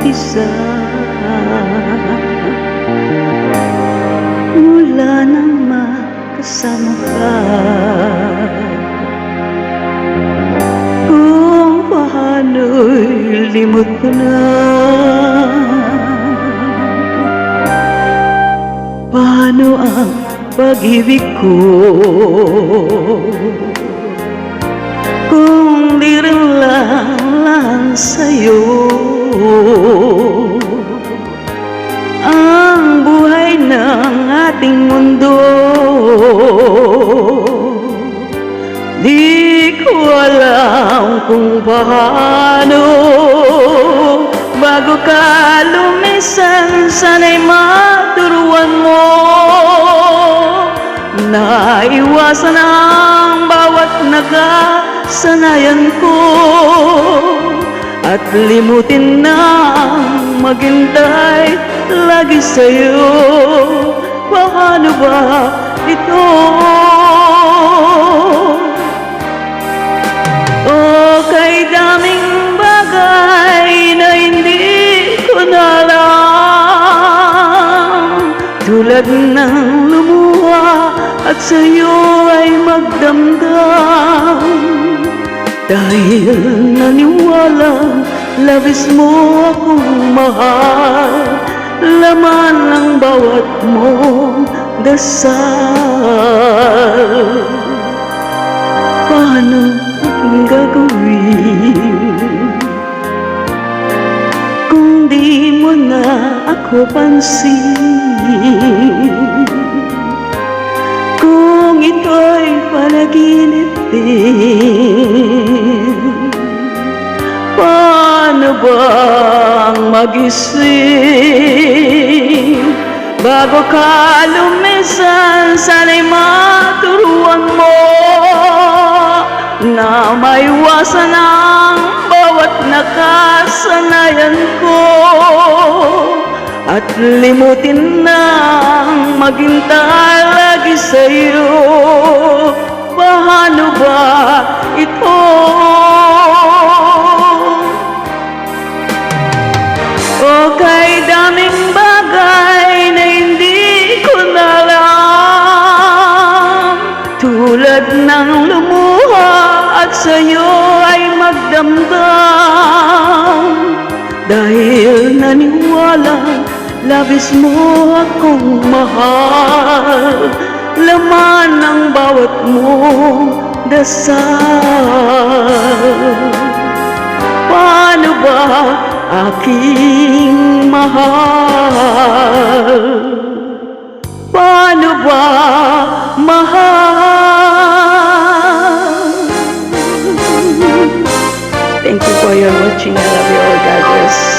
mag-isa. Mula nang makasama ka, kung paano'y limot ko na. Paano ang pag-ibig ko kung di rin lang sa'yo ang buhay ng ating mundo? Di ko alam kung paano bago ka lumisan, sana'y maturuan mo na iwasan ang bawat nakasanayan ko at limutin na maghintay lagi sa'yo. Paano ba ito? O kay daming bagay na hindi ko na alam, tulad ng lumuha at sa'yo ay magdamdam. Dahil naniwala, labis mo akong mahal, laman ng bawat mong dasal. Paano aking gagawin kung di mo na ako pansin? Kung ito'y panaginip din, paano bang magising bago ka lumisan? Sana'y maturuan mo na maiwasan ang bawat nakasanayan ko at limutin na maghintay lagi sa'yo. Paano ba ito? O kay daming bagay na hindi ko na alam, tulad ng lumuha at sa'yo ay magdamdam. Dahil naniwala, labis mo akong mahal, laman ng bawat mong dasal. Paano ba aking mahal? Paano ba mahal? Thank you for your watching. I love you all. God bless.